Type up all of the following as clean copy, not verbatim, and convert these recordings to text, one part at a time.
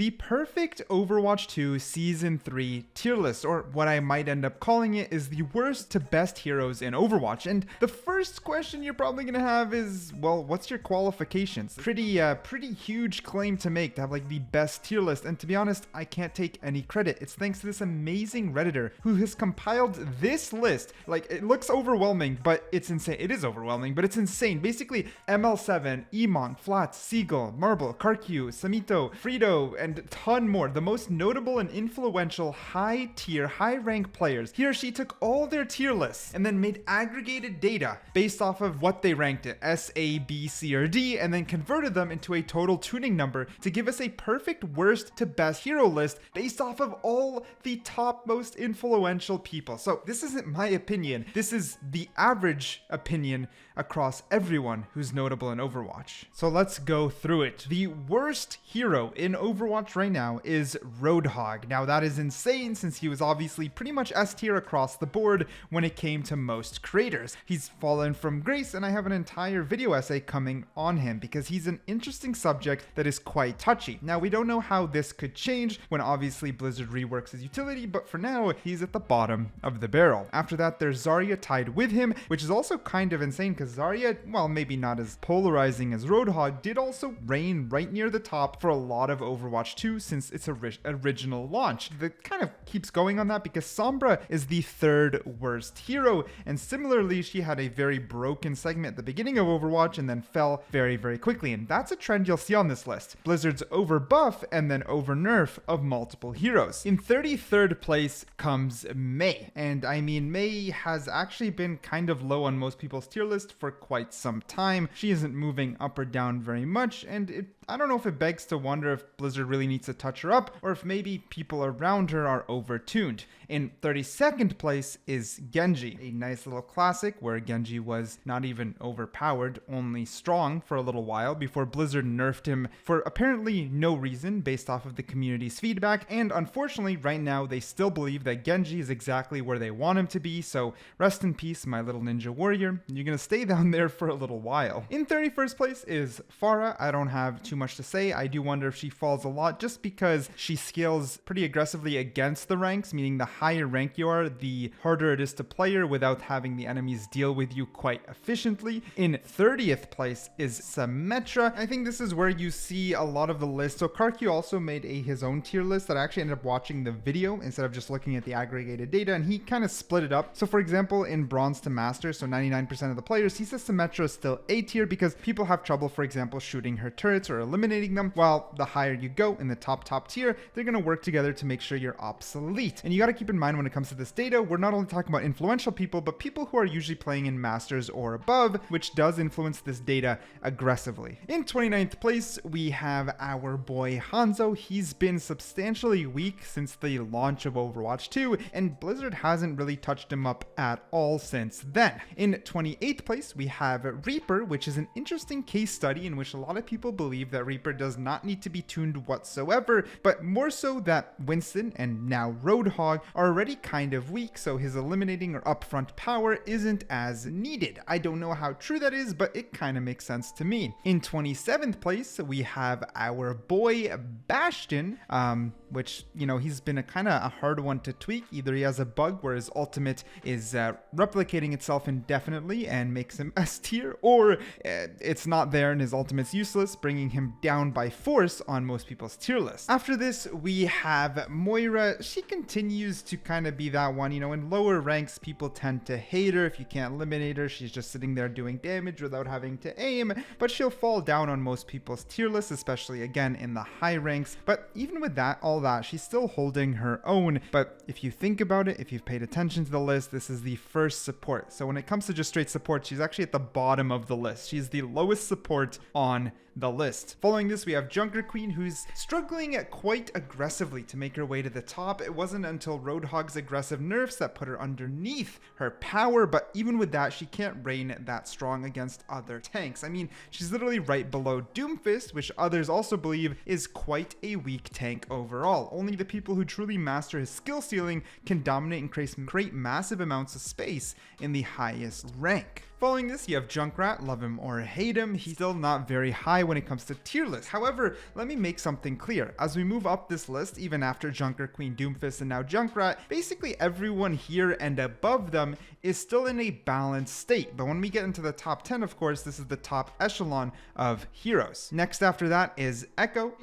the perfect Overwatch 2 Season 3 tier list, or what I might end up calling it is the worst to best heroes in Overwatch. And the first question you're probably gonna have is, well, what's your qualifications? Pretty huge claim to make, to have like the best tier list, and to be honest, I can't take any credit. It's thanks to this amazing Redditor who has compiled this list. Like, it looks overwhelming, but it's insane. It is overwhelming, but it's insane. Basically, ML7, Emong, Flats, Seagull, Marble, Karkyu, Samito, Frito, and a ton more. The most notable and influential high-tier, high-rank players. He or she took all their tier lists and then made aggregated data based off of what they ranked it, S, A, B, C, or D, and then converted them into a total tuning number to give us a perfect worst to best hero list based off of all the top most influential people. So this isn't my opinion. This is the average opinion across everyone who's notable in Overwatch. So let's go through it. The worst hero in Overwatch right now is Roadhog. Now that is insane since he was obviously pretty much S tier across the board when it came to most creators. He's fallen from grace, and I have an entire video essay coming on him because he's an interesting subject that is quite touchy. Now we don't know how this could change when obviously Blizzard reworks his utility, but for now he's at the bottom of the barrel. After that there's Zarya tied with him, which is also kind of insane because Zarya, well, maybe not as polarizing as Roadhog, did also reign right near the top for a lot of Overwatch 2 since its original launch. That kind of keeps going on that because Sombra is the third worst hero, and similarly she had a very broken segment at the beginning of Overwatch and then fell very, very quickly, and that's a trend you'll see on this list. Blizzard's over buff and then over nerf of multiple heroes. In 33rd place comes Mei, and I mean Mei has actually been kind of low on most people's tier list for quite some time. She isn't moving up or down very much, and I don't know if it begs to wonder if Blizzard really needs to touch her up or if maybe people around her are overtuned. In 32nd place is Genji, a nice little classic where Genji was not even overpowered, only strong for a little while before Blizzard nerfed him for apparently no reason based off of the community's feedback, and unfortunately right now they still believe that Genji is exactly where they want him to be, so rest in peace my little ninja warrior, you're gonna stay down there for a little while. In 31st place is Pharah. I don't have too much to say. I do wonder if she falls a lot just because she scales pretty aggressively against the ranks, meaning the higher rank you are, the harder it is to play her without having the enemies deal with you quite efficiently. In 30th place is Symmetra. I think this is where you see a lot of the list. So Karkyu also made his own tier list that I actually ended up watching the video instead of just looking at the aggregated data, and he kind of split it up. So for example, in Bronze to Master, so 99% of the players, he says Symmetra is still A tier because people have trouble, for example, shooting her turrets or eliminating them, while the higher you go in the top tier, they're going to work together to make sure you're obsolete. And you got to keep in mind when it comes to this data, we're not only talking about influential people, but people who are usually playing in Masters or above, which does influence this data aggressively. In 29th place, we have our boy Hanzo. He's been substantially weak since the launch of Overwatch 2, and Blizzard hasn't really touched him up at all since then. In 28th place, we have Reaper, which is an interesting case study in which a lot of people believe that Reaper does not need to be tuned whatsoever, but more so that Winston and now Roadhog are already kind of weak, so his eliminating or upfront power isn't as needed. I don't know how true that is, but it kind of makes sense to me. In 27th place, we have our boy Bastion, which, you know, he's been a kind of a hard one to tweak. Either he has a bug where his ultimate is replicating itself indefinitely and makes him S tier, or it's not there and his ultimate's useless, bringing him down by force on most people's tier list. After this, we have Moira. She continues to kind of be that one, you know, in lower ranks, people tend to hate her. If you can't eliminate her, she's just sitting there doing damage without having to aim, but she'll fall down on most people's tier list, especially again in the high ranks. But even with that, all that, she's still holding her own. But if you think about it, if you've paid attention to the list, this is the first support. So when it comes to just straight support, she's actually at the bottom of the list. She's the lowest support on the list. Following this, we have Junker Queen, who's struggling quite aggressively to make her way to the top. It wasn't until Roadhog's aggressive nerfs that put her underneath her power, but even with that, she can't reign that strong against other tanks. I mean, she's literally right below Doomfist, which others also believe is quite a weak tank overall. Only the people who truly master his skill ceiling can dominate and create massive amounts of space in the highest rank. Following this, you have Junkrat. Love him or hate him, he's still not very high when it comes to tier list. However, let me make something clear. As we move up this list, even after Junker, Queen, Doomfist, and now Junkrat, basically everyone here and above them is still in a balanced state. But when we get into the top 10, of course, this is the top echelon of heroes. Next after that is Echo.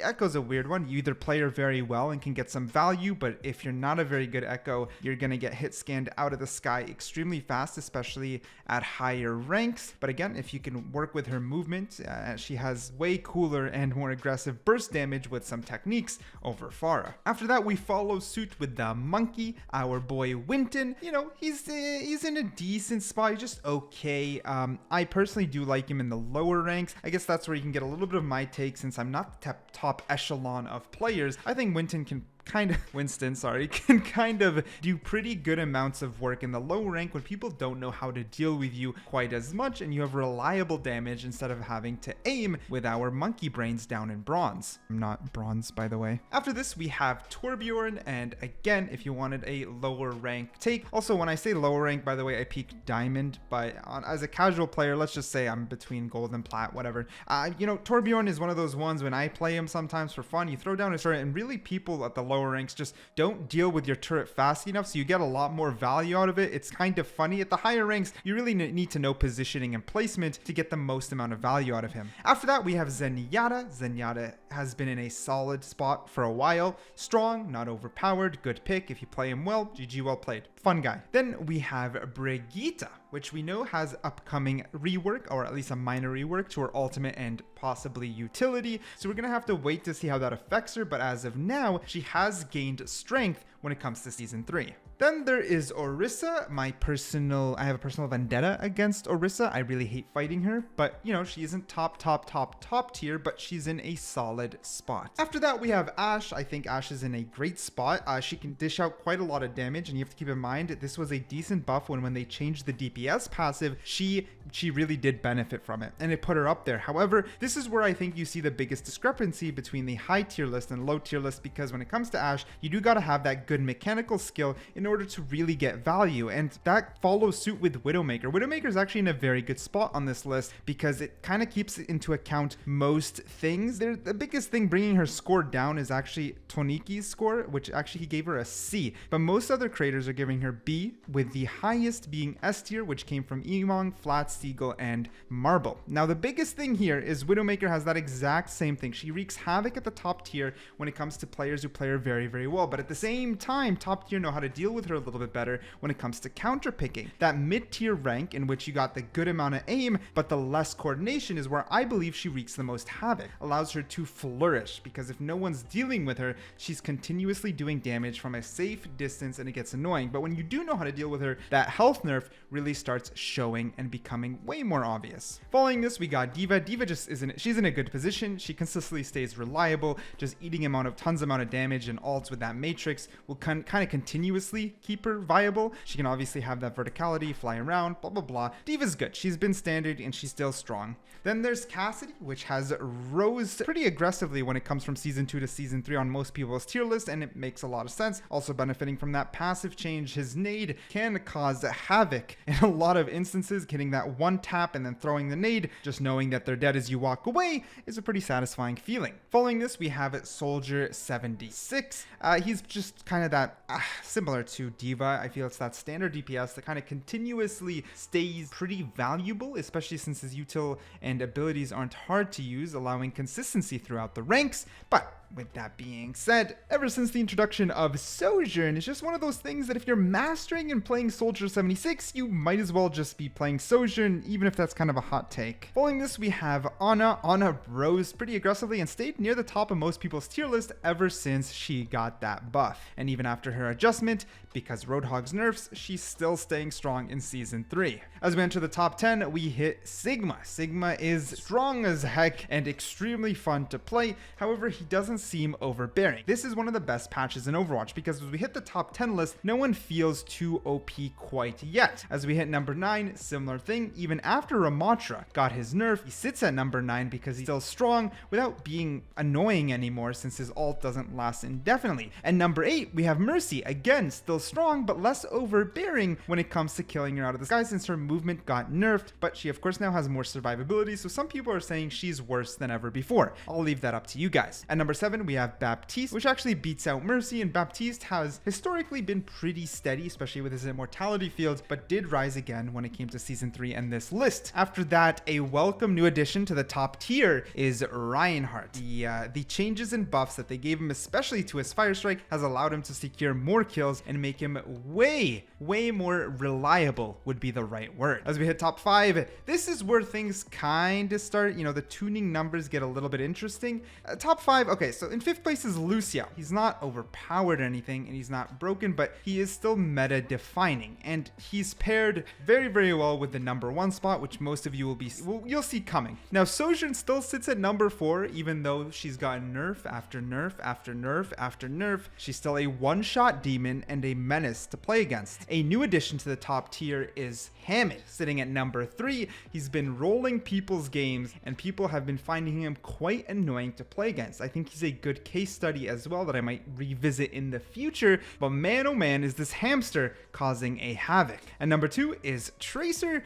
Echo's a weird one. You either play her very well and can get some value, but if you're not a very good Echo, you're gonna get hit scanned out of the sky extremely fast, especially at higher ranks. But again, if you can work with her movement, she has way cooler and more aggressive burst damage with some techniques over Pharah. After that, we follow suit with the monkey, our boy Winton. He's in a decent spot. He's just okay. I personally do like him in the lower ranks. I guess that's where you can get a little bit of my take, since I'm not the top echelon of players. I think Winston can kind of do pretty good amounts of work in the low rank when people don't know how to deal with you quite as much and you have reliable damage instead of having to aim with our monkey brains down in bronze. I'm not bronze, by the way. After this, we have Torbjorn, and again, if you wanted a lower rank take, also when I say lower rank, by the way, I peaked diamond, but as a casual player, let's just say I'm between gold and plat, whatever. Torbjorn is one of those ones when I play him sometimes for fun, you throw down a turret and really people at the lower ranks just don't deal with your turret fast enough, so you get a lot more value out of it. It's kind of funny. At the higher ranks, you really need to know positioning and placement to get the most amount of value out of him. After that, we have Zenyatta. Zenyatta has been in a solid spot for a while. Strong, not overpowered, good pick. If you play him well, GG, well played. Fun guy. Then we have Brigitte, which we know has upcoming rework, or at least a minor rework to her ultimate and possibly utility. So we're gonna have to wait to see how that affects her, but as of now, she has gained strength when it comes to Season 3. Then there is Orisa. I have a personal vendetta against Orisa. I really hate fighting her, but she isn't top tier, but she's in a solid spot. After that, we have Ashe. I think Ashe is in a great spot. She can dish out quite a lot of damage, and you have to keep in mind this was a decent buff when they changed the DPS passive. She really did benefit from it, and it put her up there. However, this is where I think you see the biggest discrepancy between the high tier list and low tier list, because when it comes to Ashe, you do gotta have that good mechanical skill in order to really get value, and that follows suit with Widowmaker. Widowmaker is actually in a very good spot on this list because it kind of keeps into account most things. The biggest thing bringing her score down is actually Toniki's score, which actually he gave her a C, but most other creators are giving her B, with the highest being S tier, which came from Emong, Flat, Seagull, and Marble. Now the biggest thing here is Widowmaker has that exact same thing. She wreaks havoc at the top tier when it comes to players who play her very, very well, but at the same time, top tier know how to deal with her a little bit better when it comes to counter picking. That mid-tier rank in which you got the good amount of aim but the less coordination is where I believe she wreaks the most havoc, allows her to flourish, because if no one's dealing with her, she's continuously doing damage from a safe distance and it gets annoying. But when you do know how to deal with her, that health nerf really starts showing and becoming way more obvious. Following this, we got D.Va. D.Va just she's in a good position. She consistently stays reliable, just eating tons amount of damage, and ults with that matrix will kind of continuously keep her viable. She can obviously have that verticality, fly around, blah blah blah. D.Va's good. She's been standard and she's still strong. Then there's Cassidy, which has rose pretty aggressively when it comes from Season 2 to Season 3 on most people's tier list, and it makes a lot of sense. Also benefiting from that passive change, his nade can cause havoc in a lot of instances. Getting that one tap and then throwing the nade, just knowing that they're dead as you walk away, is a pretty satisfying feeling. Following this, we have Soldier 76. He's just kind of that similar to D.Va. I feel it's that standard DPS that kind of continuously stays pretty valuable, especially since his util and abilities aren't hard to use, allowing consistency throughout the ranks. But with that being said, ever since the introduction of Sojourn, it's just one of those things that if you're mastering and playing Soldier 76, you might as well just be playing Sojourn, even if that's kind of a hot take. Following this, we have Ana. Ana rose pretty aggressively and stayed near the top of most people's tier list ever since she got that buff. And even after her adjustment, because Roadhog's nerfs, she's still staying strong in Season 3. As we enter the top 10, we hit Sigma. Sigma is strong as heck and extremely fun to play. However, he doesn't seem overbearing. This is one of the best patches in Overwatch because as we hit the top 10 list, no one feels too OP quite yet. As we hit number 9, similar thing, even after Ramatra got his nerf, he sits at number 9 because he's still strong without being annoying anymore since his ult doesn't last indefinitely. And number 8, we have Mercy, again still strong but less overbearing when it comes to killing her out of the sky since her movement got nerfed, but she of course now has more survivability, so some people are saying she's worse than ever before. I'll leave that up to you guys. At number 7, we have Baptiste, which actually beats out Mercy, and Baptiste has historically been pretty steady, especially with his immortality field, but did rise again when it came to season 3 and this list. After that, a welcome new addition to the top tier is Reinhardt. The changes and buffs that they gave him, especially to his Fire Strike, has allowed him to secure more kills and make him way more reliable would be the right word. As we hit top 5, this is where things kind of start, the tuning numbers get a little bit interesting. Top 5, okay, so in 5th place is Lucio. He's not overpowered or anything, and he's not broken, but he is still meta defining, and he's paired very well with the number 1 spot, which most of you you'll see coming. Now Sojourn still sits at number 4, even though she's gotten nerf after nerf after nerf after nerf. She's still a one-shot demon and a menace to play against. A new addition to the top tier is Hammond, sitting at number 3. He's been rolling people's games, and people have been finding him quite annoying to play against. I think he's a good case study as well that I might revisit in the future, but man oh man is this hamster causing a havoc. And number 2 is Tracer.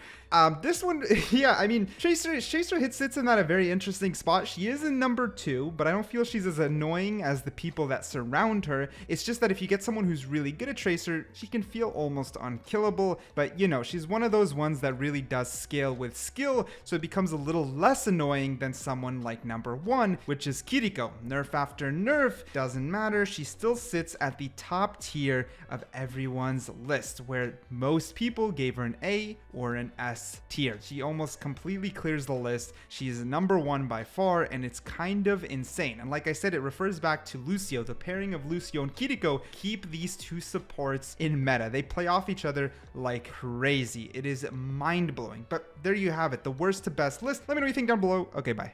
This one, yeah, I mean, Tracer sits in that a very interesting spot. She is in number 2, but I don't feel she's as annoying as the people that surround her. It's just that if you get someone who's really good at Tracer, she can feel almost unkillable, but she's one of those ones that really does scale with skill, so it becomes a little less annoying than someone like number 1, which is Kiriko. Nerf after nerf, doesn't matter, she still sits at the top tier of everyone's list, where most people gave her an A or an S tier. She almost completely clears the list. She is number 1 by far, and it's kind of insane. And like I said, it refers back to Lucio. The pairing of Lucio and Kiriko keep these two supports in meta. They play off each other like crazy. It is mind-blowing. But there you have it, the worst to best list. Let me know what you think down below. Okay, bye.